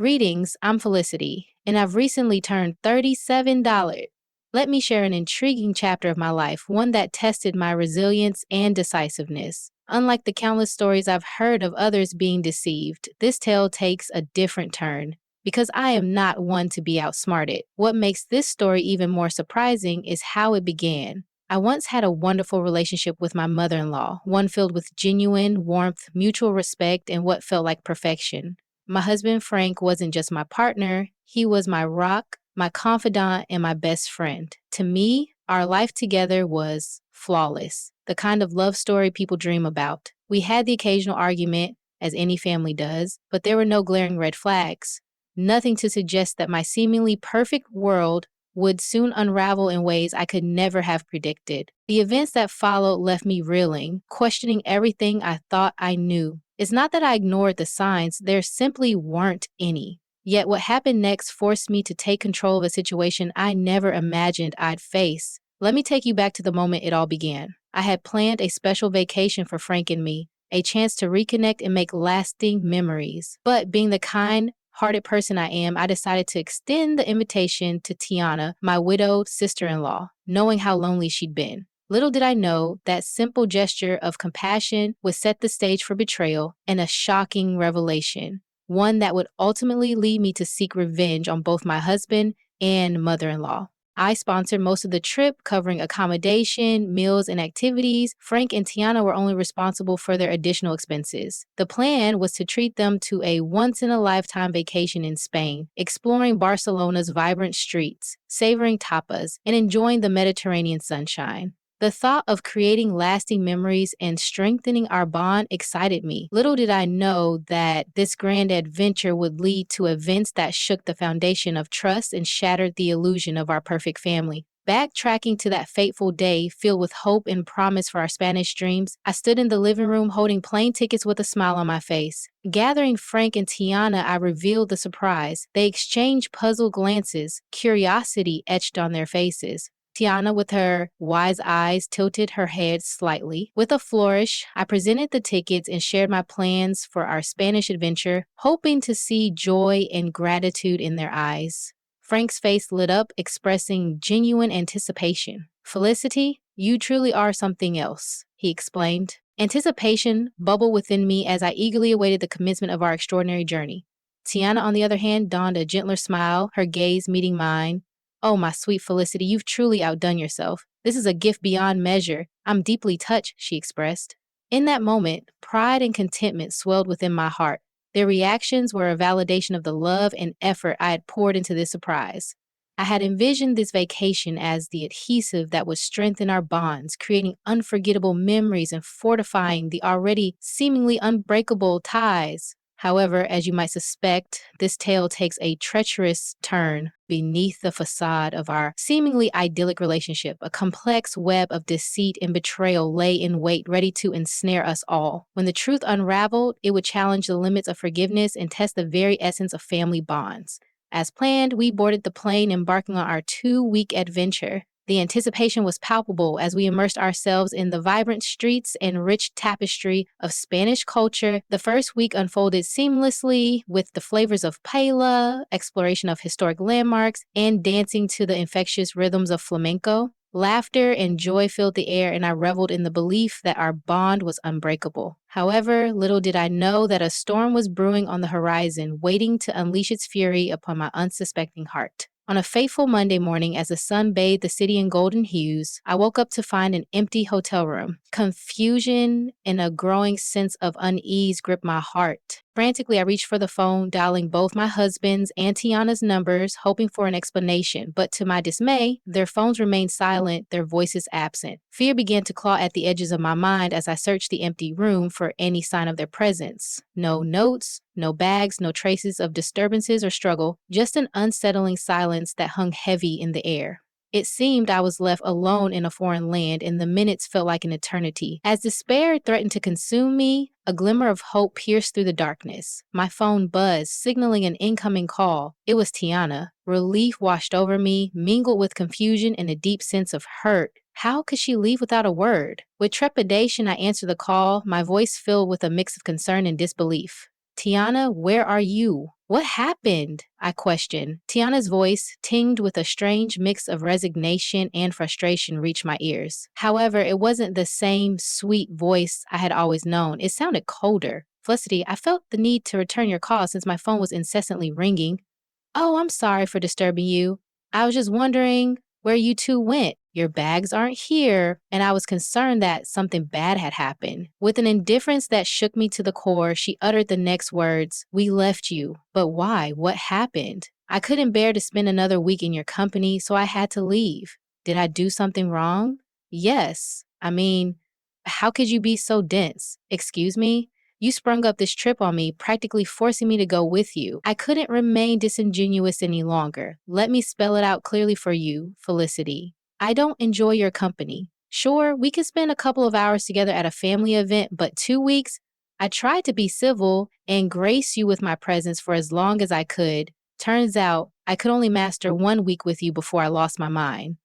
Greetings, I'm Felicity, and I've recently turned $37. Let me share an intriguing chapter of my life, one that tested my resilience and decisiveness. Unlike the countless stories I've heard of others being deceived, this tale takes a different turn. Because I am not one to be outsmarted. What makes this story even more surprising is how it began. I once had a wonderful relationship with my mother-in-law, one filled with genuine warmth, mutual respect, and what felt like perfection. My husband, Frank, wasn't just my partner, he was my rock, my confidant, and my best friend. To me, our life together was flawless, the kind of love story people dream about. We had the occasional argument, as any family does, but there were no glaring red flags. Nothing to suggest that my seemingly perfect world would soon unravel in ways I could never have predicted. The events that followed left me reeling, questioning everything I thought I knew. It's not that I ignored the signs, there simply weren't any. Yet what happened next forced me to take control of a situation I never imagined I'd face. Let me take you back to the moment it all began. I had planned a special vacation for Frank and me, a chance to reconnect and make lasting memories. But being the kind-hearted person I am, I decided to extend the invitation to Tiana, my widowed sister-in-law, knowing how lonely she'd been. Little did I know that simple gesture of compassion would set the stage for betrayal and a shocking revelation, one that would ultimately lead me to seek revenge on both my husband and mother-in-law. I sponsored most of the trip, covering accommodation, meals, and activities. Frank and Tiana were only responsible for their additional expenses. The plan was to treat them to a once-in-a-lifetime vacation in Spain, exploring Barcelona's vibrant streets, savoring tapas, and enjoying the Mediterranean sunshine. The thought of creating lasting memories and strengthening our bond excited me. Little did I know that this grand adventure would lead to events that shook the foundation of trust and shattered the illusion of our perfect family. Backtracking to that fateful day filled with hope and promise for our Spanish dreams, I stood in the living room holding plane tickets with a smile on my face. Gathering Frank and Tiana, I revealed the surprise. They exchanged puzzled glances, curiosity etched on their faces. Tiana, with her wise eyes, tilted her head slightly. With a flourish, I presented the tickets and shared my plans for our Spanish adventure, hoping to see joy and gratitude in their eyes. Frank's face lit up, expressing genuine anticipation. "Felicity, you truly are something else," he explained. Anticipation bubbled within me as I eagerly awaited the commencement of our extraordinary journey. Tiana, on the other hand, donned a gentler smile, her gaze meeting mine. "Oh, my sweet Felicity, you've truly outdone yourself. This is a gift beyond measure. I'm deeply touched," she expressed. In that moment, pride and contentment swelled within my heart. Their reactions were a validation of the love and effort I had poured into this surprise. I had envisioned this vacation as the adhesive that would strengthen our bonds, creating unforgettable memories and fortifying the already seemingly unbreakable ties. However, as you might suspect, this tale takes a treacherous turn. Beneath the facade of our seemingly idyllic relationship, a complex web of deceit and betrayal lay in wait, ready to ensnare us all. When the truth unraveled, it would challenge the limits of forgiveness and test the very essence of family bonds. As planned, we boarded the plane, embarking on our 2-week adventure. The anticipation was palpable as we immersed ourselves in the vibrant streets and rich tapestry of Spanish culture. The first week unfolded seamlessly with the flavors of paella, exploration of historic landmarks, and dancing to the infectious rhythms of flamenco. Laughter and joy filled the air, and I reveled in the belief that our bond was unbreakable. However, little did I know that a storm was brewing on the horizon, waiting to unleash its fury upon my unsuspecting heart. On a fateful Monday morning, as the sun bathed the city in golden hues, I woke up to find an empty hotel room. Confusion and a growing sense of unease gripped my heart. Frantically, I reached for the phone, dialing both my husband's and Tiana's numbers, hoping for an explanation. But to my dismay, their phones remained silent, their voices absent. Fear began to claw at the edges of my mind as I searched the empty room for any sign of their presence. No notes, no bags, no traces of disturbances or struggle, just an unsettling silence that hung heavy in the air. It seemed I was left alone in a foreign land, and the minutes felt like an eternity. As despair threatened to consume me, a glimmer of hope pierced through the darkness. My phone buzzed, signaling an incoming call. It was Tiana. Relief washed over me, mingled with confusion and a deep sense of hurt. How could she leave without a word? With trepidation, I answered the call, my voice filled with a mix of concern and disbelief. Tiana, where are you? What happened? I questioned. Tiana's voice, tinged with a strange mix of resignation and frustration, reached my ears. However, it wasn't the same sweet voice I had always known. It sounded colder. Felicity, I felt the need to return your call since my phone was incessantly ringing. Oh, I'm sorry for disturbing you. I was just wondering where you two went. Your bags aren't here. And I was concerned that something bad had happened. With an indifference that shook me to the core, she uttered the next words, "We left you. But why? What happened?" I couldn't bear to spend another week in your company, so I had to leave. Did I do something wrong? Yes. I mean, how could you be so dense? Excuse me? You sprung up this trip on me, practically forcing me to go with you. I couldn't remain disingenuous any longer. Let me spell it out clearly for you, Felicity. I don't enjoy your company. Sure, we could spend a couple of hours together at a family event, but 2 weeks? I tried to be civil and grace you with my presence for as long as I could. Turns out, I could only master 1 week with you before I lost my mind.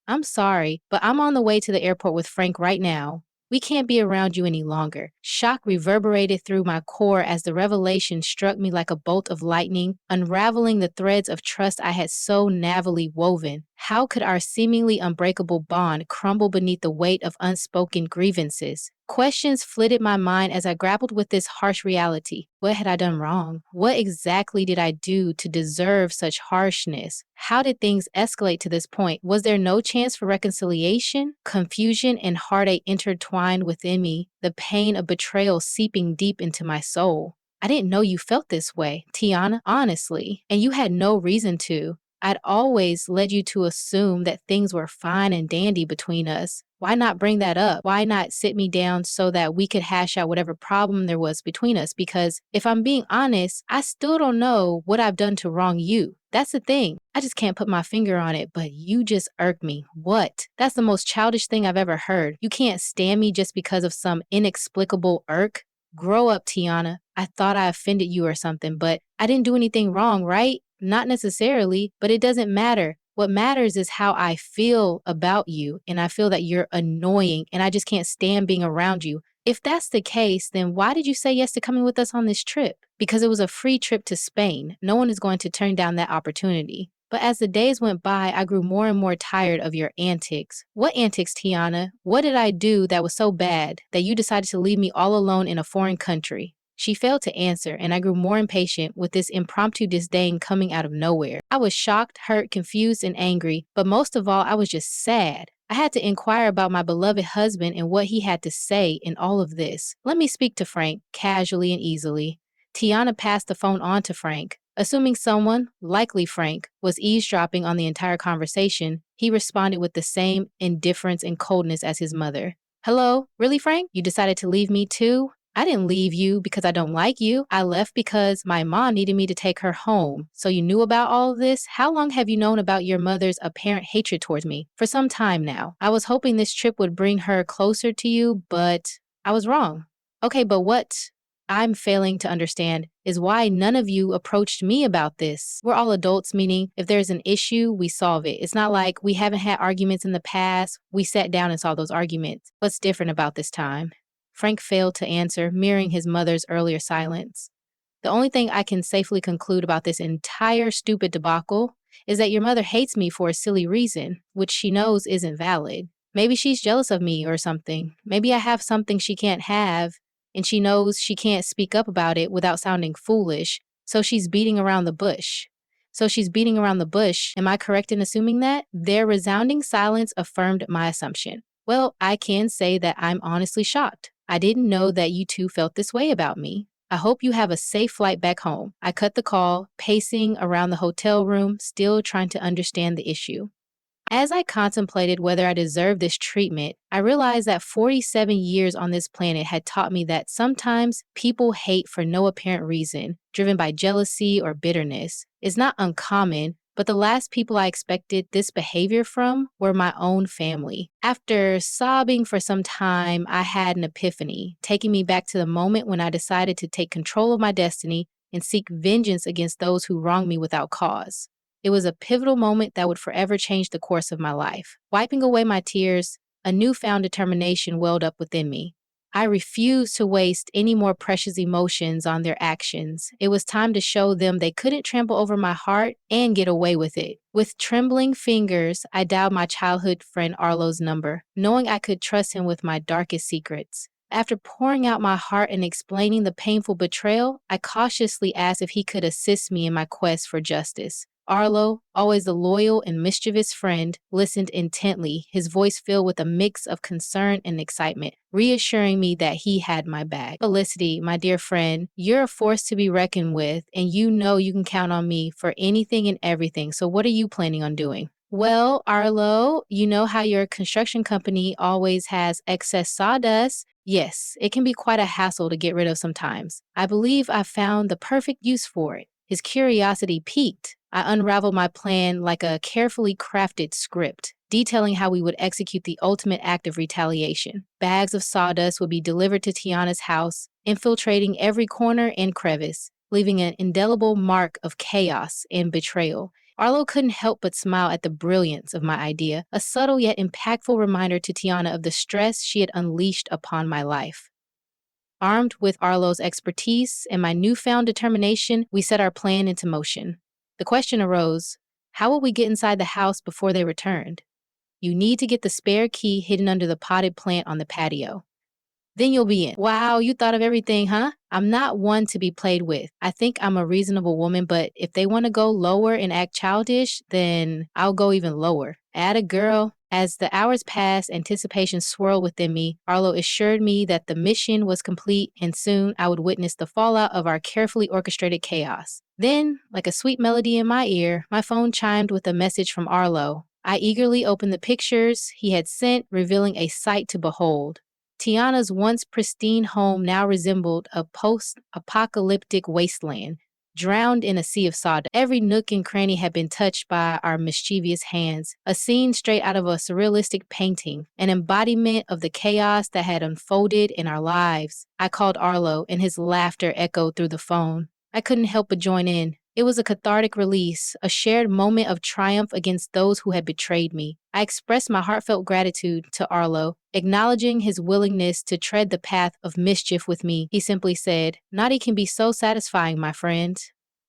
I'm sorry, but I'm on the way to the airport with Frank right now. We can't be around you any longer. Shock reverberated through my core as the revelation struck me like a bolt of lightning, unraveling the threads of trust I had so navally woven. How could our seemingly unbreakable bond crumble beneath the weight of unspoken grievances? Questions flitted my mind as I grappled with this harsh reality. What had I done wrong? What exactly did I do to deserve such harshness? How did things escalate to this point? Was there no chance for reconciliation? Confusion and heartache intertwined within me, the pain of betrayal seeping deep into my soul. I didn't know you felt this way, Tiana, honestly, and you had no reason to. I'd always led you to assume that things were fine and dandy between us. Why not bring that up? Why not sit me down so that we could hash out whatever problem there was between us? Because if I'm being honest, I still don't know what I've done to wrong you. That's the thing. I just can't put my finger on it, but you just irk me. What? That's the most childish thing I've ever heard. You can't stand me just because of some inexplicable irk? Grow up, Tiana. I thought I offended you or something, but I didn't do anything wrong, right? Not necessarily, but it doesn't matter. What matters is how I feel about you, and I feel that you're annoying, and I just can't stand being around you. If that's the case, then why did you say yes to coming with us on this trip? Because it was a free trip to Spain. No one is going to turn down that opportunity. But as the days went by, I grew more and more tired of your antics. What antics, Tiana? What did I do that was so bad that you decided to leave me all alone in a foreign country? She failed to answer, and I grew more impatient with this impromptu disdain coming out of nowhere. I was shocked, hurt, confused, and angry, but most of all, I was just sad. I had to inquire about my beloved husband and what he had to say in all of this. Let me speak to Frank, casually and easily. Tiana passed the phone on to Frank. Assuming someone, likely Frank, was eavesdropping on the entire conversation, he responded with the same indifference and coldness as his mother. Hello? Really, Frank? You decided to leave me too? I didn't leave you because I don't like you. I left because my mom needed me to take her home. So you knew about all of this? How long have you known about your mother's apparent hatred towards me? For some time now. I was hoping this trip would bring her closer to you, but I was wrong. Okay, but what I'm failing to understand is why none of you approached me about this. We're all adults, meaning if there's an issue, we solve it. It's not like we haven't had arguments in the past. We sat down and solved those arguments. What's different about this time? Frank failed to answer, mirroring his mother's earlier silence. The only thing I can safely conclude about this entire stupid debacle is that your mother hates me for a silly reason, which she knows isn't valid. Maybe she's jealous of me or something. Maybe I have something she can't have, and she knows she can't speak up about it without sounding foolish, so she's beating around the bush. Am I correct in assuming that? Their resounding silence affirmed my assumption. Well, I can say that I'm honestly shocked. I didn't know that you two felt this way about me. I hope you have a safe flight back home. I cut the call, pacing around the hotel room, still trying to understand the issue. As I contemplated whether I deserved this treatment, I realized that 47 years on this planet had taught me that sometimes people hate for no apparent reason, driven by jealousy or bitterness. It's not uncommon, but the last people I expected this behavior from were my own family. After sobbing for some time, I had an epiphany, taking me back to the moment when I decided to take control of my destiny and seek vengeance against those who wronged me without cause. It was a pivotal moment that would forever change the course of my life. Wiping away my tears, a newfound determination welled up within me. I refused to waste any more precious emotions on their actions. It was time to show them they couldn't trample over my heart and get away with it. With trembling fingers, I dialed my childhood friend Arlo's number, knowing I could trust him with my darkest secrets. After pouring out my heart and explaining the painful betrayal, I cautiously asked if he could assist me in my quest for justice. Arlo, always a loyal and mischievous friend, listened intently, his voice filled with a mix of concern and excitement, reassuring me that he had my back. Felicity, my dear friend, you're a force to be reckoned with, and you know you can count on me for anything and everything. So what are you planning on doing? Well, Arlo, you know how your construction company always has excess sawdust? Yes, it can be quite a hassle to get rid of sometimes. I believe I found the perfect use for it. His curiosity piqued. I unraveled my plan like a carefully crafted script, detailing how we would execute the ultimate act of retaliation. Bags of sawdust would be delivered to Tiana's house, infiltrating every corner and crevice, leaving an indelible mark of chaos and betrayal. Arlo couldn't help but smile at the brilliance of my idea, a subtle yet impactful reminder to Tiana of the stress she had unleashed upon my life. Armed with Arlo's expertise and my newfound determination, we set our plan into motion. The question arose, how would we get inside the house before they returned? You need to get the spare key hidden under the potted plant on the patio. Then you'll be in. Wow, you thought of everything, huh? I'm not one to be played with. I think I'm a reasonable woman, but if they want to go lower and act childish, then I'll go even lower. Atta girl. As the hours passed, anticipation swirled within me. Arlo assured me that the mission was complete and soon I would witness the fallout of our carefully orchestrated chaos. Then, like a sweet melody in my ear, my phone chimed with a message from Arlo. I eagerly opened the pictures he had sent, revealing a sight to behold. Tiana's once pristine home now resembled a post-apocalyptic wasteland, drowned in a sea of sawdust. Every nook and cranny had been touched by our mischievous hands, a scene straight out of a surrealistic painting, an embodiment of the chaos that had unfolded in our lives. I called Arlo, and his laughter echoed through the phone. I couldn't help but join in. It was a cathartic release, a shared moment of triumph against those who had betrayed me. I expressed my heartfelt gratitude to Arlo, acknowledging his willingness to tread the path of mischief with me. He simply said, "Naughty can be so satisfying, my friend."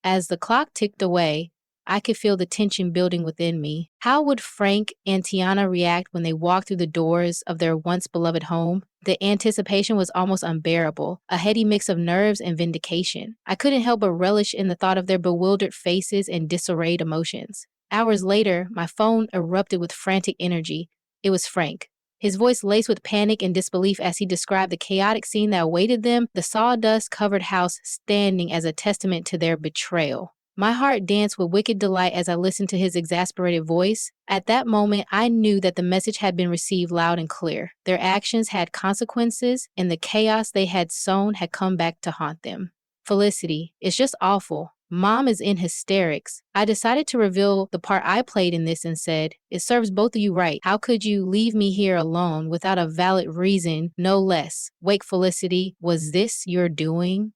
As the clock ticked away, I could feel the tension building within me. How would Frank and Tiana react when they walked through the doors of their once beloved home? The anticipation was almost unbearable, a heady mix of nerves and vindication. I couldn't help but relish in the thought of their bewildered faces and disarrayed emotions. Hours later, my phone erupted with frantic energy. It was Frank. His voice laced with panic and disbelief as he described the chaotic scene that awaited them, the sawdust-covered house standing as a testament to their betrayal. My heart danced with wicked delight as I listened to his exasperated voice. At that moment, I knew that the message had been received loud and clear. Their actions had consequences, and the chaos they had sown had come back to haunt them. Felicity, it's just awful. Mom is in hysterics. I decided to reveal the part I played in this and said, "It serves both of you right. How could you leave me here alone without a valid reason, no less? Wake, Felicity, was this your doing?"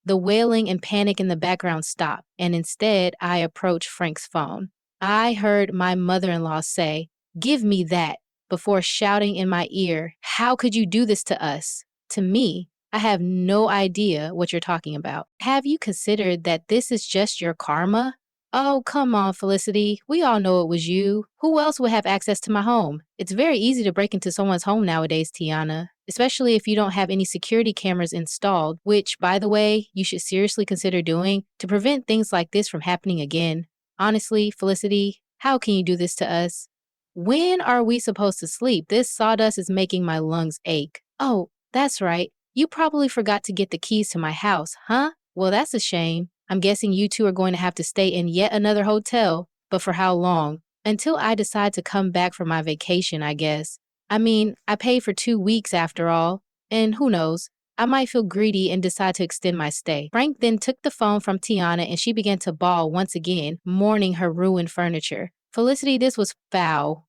The wailing and panic in the background stopped, and instead I approached Frank's phone. I heard my mother-in-law say, "Give me that," before shouting in my ear, "How could you do this to us?" To me, I have no idea what you're talking about. Have you considered that this is just your karma? Oh, come on, Felicity. We all know it was you. Who else would have access to my home? It's very easy to break into someone's home nowadays, Tiana, especially if you don't have any security cameras installed, which, by the way, you should seriously consider doing to prevent things like this from happening again. Honestly, Felicity, how can you do this to us? When are we supposed to sleep? This sawdust is making my lungs ache. Oh, that's right. You probably forgot to get the keys to my house, huh? Well, that's a shame. I'm guessing you two are going to have to stay in yet another hotel, but for how long? Until I decide to come back for my vacation, I guess. I mean, I paid for 2 weeks after all, and who knows, I might feel greedy and decide to extend my stay. Frank then took the phone from Tiana and she began to bawl once again, mourning her ruined furniture. Felicity, this was foul.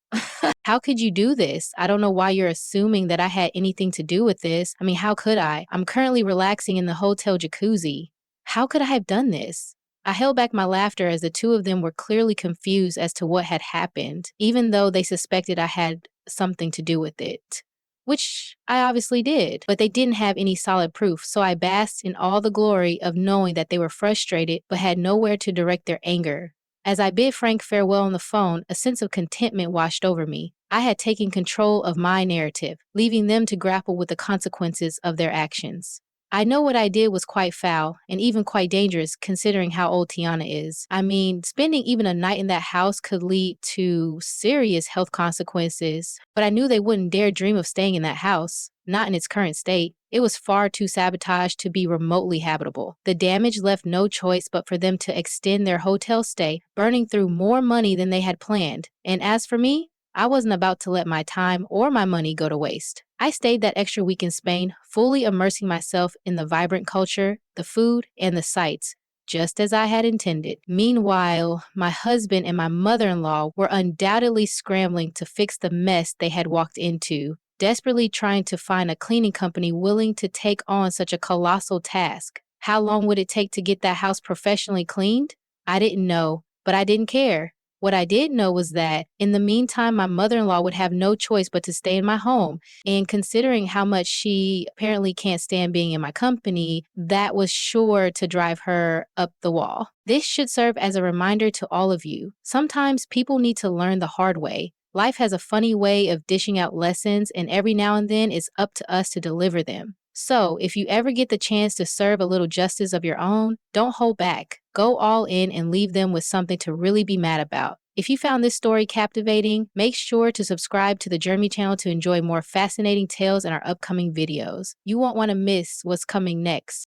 How could you do this? I don't know why you're assuming that I had anything to do with this. I mean, how could I? I'm currently relaxing in the hotel jacuzzi. How could I have done this? I held back my laughter as the two of them were clearly confused as to what had happened, even though they suspected I had something to do with it. which I obviously did, but they didn't have any solid proof, so I basked in all the glory of knowing that they were frustrated but had nowhere to direct their anger. As I bid Frank farewell on the phone, a sense of contentment washed over me. I had taken control of my narrative, leaving them to grapple with the consequences of their actions. I know what I did was quite foul and even quite dangerous considering how old Tiana is. I mean, spending even a night in that house could lead to serious health consequences, but I knew they wouldn't dare dream of staying in that house, not in its current state. It was far too sabotaged to be remotely habitable. The damage left no choice but for them to extend their hotel stay, burning through more money than they had planned. And as for me, I wasn't about to let my time or my money go to waste. I stayed that extra week in Spain, fully immersing myself in the vibrant culture, the food, and the sights, just as I had intended. Meanwhile, my husband and my mother-in-law were undoubtedly scrambling to fix the mess they had walked into, desperately trying to find a cleaning company willing to take on such a colossal task. How long would it take to get that house professionally cleaned? I didn't know, but I didn't care. What I did know was that, in the meantime, my mother-in-law would have no choice but to stay in my home. And considering how much she apparently can't stand being in my company, that was sure to drive her up the wall. This should serve as a reminder to all of you. Sometimes people need to learn the hard way. Life has a funny way of dishing out lessons, and every now and then it's up to us to deliver them. So, if you ever get the chance to serve a little justice of your own, don't hold back. Go all in and leave them with something to really be mad about. If you found this story captivating, make sure to subscribe to the Germi channel to enjoy more fascinating tales in our upcoming videos. You won't want to miss what's coming next.